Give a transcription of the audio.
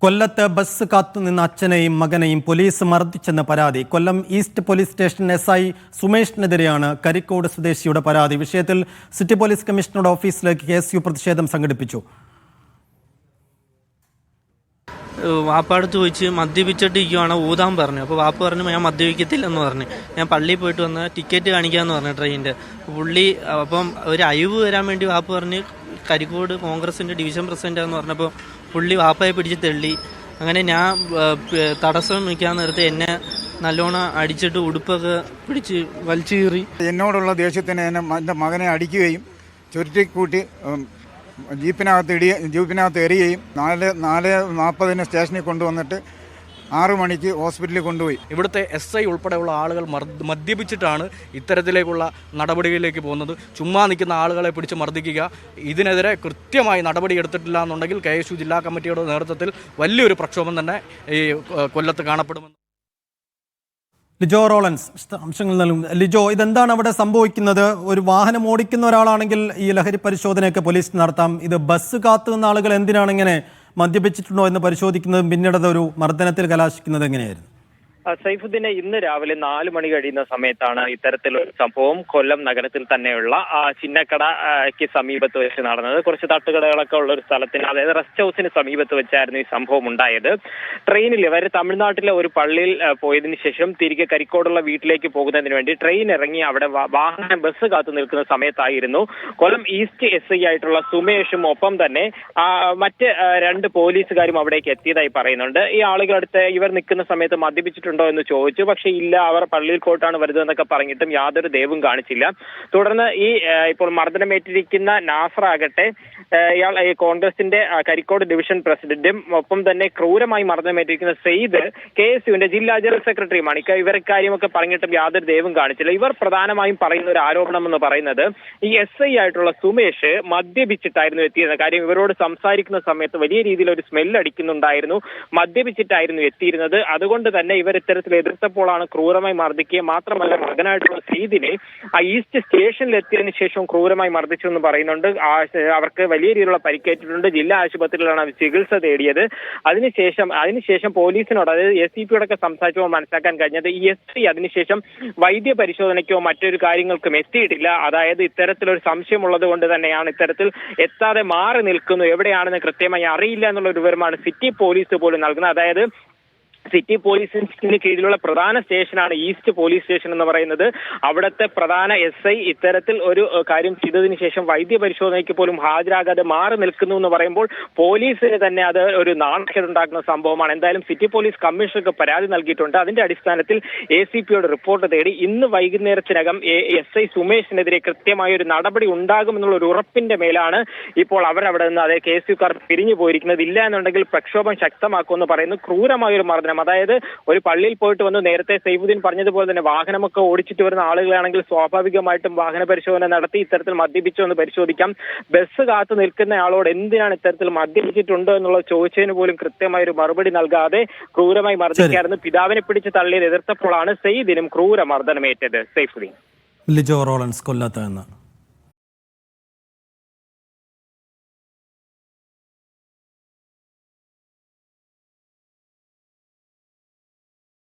കൊല്ലത്ത് ബസ് കാത്തുനിന്ന അച്ഛനെയും മകനെയും പോലീസ് മർദ്ദിച്ചെന്ന് പരാതി. Kollam east police station SI സുമേഷിനെതിരെയാണ് കരിക്കോട് സ്വദേശിയുടെ പരാതി. വിഷയത്തിൽ സിറ്റി പോലീസ് കമ്മീഷണറുടെ ഓഫീസിലേക്ക് KSU പ്രതിഷേധം സംഘടിപ്പിച്ചു. വാപ്പാടുത്ത് ചോദിച്ച് മദ്യപിച്ചിട്ടിരിക്കുവാണ് ഊതാൻ പറഞ്ഞു. അപ്പോൾ വാപ്പ പറഞ്ഞു ഞാൻ മദ്യപിക്കത്തില്ലെന്ന് പറഞ്ഞു. ഞാൻ പള്ളിയിൽ പോയിട്ട് വന്ന് ടിക്കറ്റ് കാണിക്കാമെന്ന് പറഞ്ഞു ട്രെയിനിൻ്റെ. പുള്ളി അപ്പം ഒരു അയവ് വരാൻ വേണ്ടി വാപ്പ പറഞ്ഞ് കരിക്കോട് കോൺഗ്രസിൻ്റെ ഡിവിഷൻ പ്രസിഡൻ്റാന്ന് പറഞ്ഞപ്പോൾ പുള്ളി വാപ്പയെ പിടിച്ച് തള്ളി. അങ്ങനെ ഞാൻ തടസ്സം നിൽക്കാൻ നേരത്തെ എന്നെ നല്ലോണം അടിച്ചിട്ട് ഉടുപ്പൊക്കെ പിടിച്ച് വലിച്ചു കീറി. എന്നോടുള്ള ദേഷ്യത്തിന് എൻ്റെ മകനെ അടിക്കുകയും ചുരുട്ടിക്കൂട്ടി ജീപ്പിനകത്ത് എറിയുകയും 4:40 സ്റ്റേഷനിൽ കൊണ്ടുവന്നിട്ട് 6 മണിക്ക് ഹോസ്പിറ്റലിൽ കൊണ്ടുപോയി. ഇവിടുത്തെ SI ഉൾപ്പെടെയുള്ള ആളുകൾ മദ്യപിച്ചിട്ടാണ് ഇത്തരത്തിലേക്കുള്ള നടപടികളിലേക്ക് പോകുന്നത്. ചുമ്മാ നിൽക്കുന്ന ആളുകളെ പിടിച്ച് മർദ്ദിക്കുക, ഇതിനെതിരെ കൃത്യമായി നടപടി എടുത്തിട്ടില്ല എന്നുണ്ടെങ്കിൽ KSU ജില്ലാ കമ്മിറ്റിയുടെ നേതൃത്വത്തിൽ വലിയൊരു പ്രക്ഷോഭം തന്നെ ഈ കൊല്ലത്ത് കാണപ്പെടുമെന്ന്. ലിജോ റോളൻസ് അംശങ്ങൾ നൽകും. ലിജോ, ഇതെന്താണ് അവിടെ സംഭവിക്കുന്നത്? ഒരു വാഹനം ഓടിക്കുന്ന ഒരാളാണെങ്കിൽ ഈ ലഹരി പരിശോധനയൊക്കെ പോലീസ് നടത്താം. ഇത് ബസ് കാത്തുനിന്ന ആളുകൾ എന്തിനാണ് ഇങ്ങനെ മദ്യപിച്ചിട്ടുണ്ടോ എന്ന് പരിശോധിക്കുന്നതും പിന്നീട് അതൊരു മർദ്ദനത്തിൽ കലാശിക്കുന്നത് എങ്ങനെയായിരുന്നു? സൈഫുദ്ദീനെ ഇന്ന് രാവിലെ 4 മണി കഴിയുന്ന സമയത്താണ് ഇത്തരത്തിലൊരു സംഭവം കൊല്ലം നഗരത്തിൽ തന്നെയുള്ള ചിന്നക്കടയ്ക്ക് സമീപത്ത് വെച്ച് നടന്നത്. കുറച്ച് തട്ടുകടകളൊക്കെ ഉള്ള ഒരു സ്ഥലത്തിന്, അതായത് റെസ്റ്റ് ഹൗസിന് സമീപത്ത് വെച്ചായിരുന്നു ഈ സംഭവം ഉണ്ടായത്. ട്രെയിനിൽ ഇവർ തമിഴ്നാട്ടിലെ ഒരു പള്ളിയിൽ പോയതിനു ശേഷം തിരികെ കരിക്കോടുള്ള വീട്ടിലേക്ക് പോകുന്നതിന് വേണ്ടി ട്രെയിൻ ഇറങ്ങി അവിടെ ബസ് കാത്തു നിൽക്കുന്ന സമയത്തായിരുന്നു കൊല്ലം ഈസ്റ്റ് SI ആയിട്ടുള്ള സുമേഷും ഒപ്പം തന്നെ മറ്റ് 2 പോലീസുകാരും അവിടേക്ക് എത്തിയതായി പറയുന്നുണ്ട്. ഈ ആളുകളടുത്ത് ഇവർ നിൽക്കുന്ന സമയത്ത് മദ്യപിച്ചിട്ടുണ്ടോ എന്ന് ചോദിച്ചു. പക്ഷെ ഇല്ല, അവർ പള്ളിയിൽ പോയിട്ടാണ് വരുന്നത് എന്നൊക്കെ പറഞ്ഞിട്ടും യാതൊരു ദയവും കാണിച്ചില്ല. തുടർന്ന് ഇപ്പോൾ മർദ്ദനമേറ്റിരിക്കുന്ന നാസർ ആകട്ടെ, ഇയാൾ കോൺഗ്രസിന്റെ കരിക്കോട് ഡിവിഷൻ പ്രസിഡന്റും ഒപ്പം തന്നെ ക്രൂരമായി മർദ്ദനമേറ്റിരിക്കുന്ന സെയ്ദ് KSUവിന്റെ ജില്ലാ ജനറൽ സെക്രട്ടറിയുമാണ്. ഇവർ കാര്യമൊക്കെ പറഞ്ഞിട്ടും യാതൊരു ദയവും കാണിച്ചില്ല. ഇവർ പ്രധാനമായും പറയുന്ന ഒരു ആരോപണം എന്ന് പറയുന്നത് ഈ SI ആയിട്ടുള്ള സുമേഷ് മദ്യപിച്ചിട്ടായിരുന്നു എത്തിയിരുന്ന കാര്യം. ഇവരോട് സംസാരിക്കുന്ന സമയത്ത് വലിയ രീതിയിൽ ഒരു സ്മെല്ല് അടിക്കുന്നുണ്ടായിരുന്നു. മദ്യപിച്ചിട്ടായിരുന്നു എത്തിയിരുന്നത്. അതുകൊണ്ട് തന്നെ ഇവർ ഇത്തരത്തിൽ എതിർത്തപ്പോഴാണ് ക്രൂരമായി മർദ്ദിക്കുക. മാത്രമല്ല, മകനായിട്ടുള്ള സെയ്ദിനെ ഈസ്റ്റ് സ്റ്റേഷനിൽ എത്തിയതിനു ശേഷം ക്രൂരമായി മർദ്ദിച്ചു എന്ന് പറയുന്നുണ്ട്. അവർക്ക് വലിയ രീതിയിലുള്ള പരിക്കേറ്റിട്ടുണ്ട്. ജില്ലാ ആശുപത്രിയിലാണ് അവർ ചികിത്സ തേടിയത്. അതിനുശേഷം പോലീസിനോട്, അതായത് SCPയോടൊക്കെ സംസാരിച്ചപ്പോൾ മനസ്സിലാക്കാൻ കഴിഞ്ഞത് ഈ SI അതിനുശേഷം വൈദ്യ പരിശോധനയ്ക്കോ മറ്റൊരു കാര്യങ്ങൾക്കും എത്തിയിട്ടില്ല. അതായത് ഇത്തരത്തിലൊരു സംശയമുള്ളത് കൊണ്ട് തന്നെയാണ് ഇത്തരത്തിൽ എത്താതെ മാറി നിൽക്കുന്നു. എവിടെയാണെന്ന് കൃത്യമായി അറിയില്ല എന്നുള്ള ഒരു വിവരമാണ് സിറ്റി പോലീസ് പോലും നൽകുന്നത്. അതായത് സിറ്റി പോലീസിന് കീഴിലുള്ള പ്രധാന സ്റ്റേഷനാണ് ഈസ്റ്റ് പോലീസ് സ്റ്റേഷൻ എന്ന് പറയുന്നത്. അവിടുത്തെ പ്രധാന SI ഇത്തരത്തിൽ ഒരു കാര്യം ചെയ്തതിനു ശേഷം വൈദ്യ പരിശോധനയ്ക്ക് പോലും ഹാജരാകാതെ മാറി നിൽക്കുന്നു എന്ന് പറയുമ്പോൾ പോലീസിന് തന്നെ അത് ഒരു നാണക്കേടുണ്ടാക്കുന്ന സംഭവമാണ്. എന്തായാലും സിറ്റി പോലീസ് കമ്മീഷണർക്ക് പരാതി നൽകിയിട്ടുണ്ട്. അതിന്റെ അടിസ്ഥാനത്തിൽ ACPയോട് റിപ്പോർട്ട് തേടി ഇന്ന് വൈകുന്നേരത്തിനകം SI സുമേഷിനെതിരെ കൃത്യമായ ഒരു നടപടി ഉണ്ടാകുമെന്നുള്ള ഒരു ഉറപ്പിന്റെ മേലാണ് ഇപ്പോൾ അവരവിടെ നിന്ന്, അതായത് KSUക്കാർ പിരിഞ്ഞു പോയിരിക്കുന്നത്. ഇല്ല എന്നുണ്ടെങ്കിൽ പ്രക്ഷോഭം ശക്തമാക്കുമെന്ന് പറയുന്നു. ക്രൂരമായൊരു മർദ്ദനം, അതായത് ഒരു പള്ളിയിൽ പോയിട്ട് വന്ന് നേരത്തെ സൈഫുദ്ദീൻ പറഞ്ഞതുപോലെ തന്നെ വാഹനമൊക്കെ ഓടിച്ചിട്ട് വരുന്ന ആളുകളാണെങ്കിൽ സ്വാഭാവികമായിട്ടും വാഹന പരിശോധന നടത്തി ഇത്തരത്തിൽ മദ്യപിച്ചോ എന്ന് പരിശോധിക്കാം. ബസ് കാത്തു നിൽക്കുന്ന ആളോട് എന്തിനാണ് ഇത്തരത്തിൽ മദ്യപിച്ചിട്ടുണ്ടോ എന്നുള്ളത് ചോദിച്ചതിന് പോലും കൃത്യമായ ഒരു മറുപടി നൽകാതെ ക്രൂരമായി മർദ്ദിക്കായിരുന്നു. പിതാവിനെ പിടിച്ച് തള്ളിയത് എതിർത്തപ്പോഴാണ് സെയ്ദിനും ക്രൂര മർദ്ദനമേറ്റത്. സൈഫുദ്ദീൻ. ലിജോ റോളൻസ്, കൊല്ലത്ത് നിന്ന്.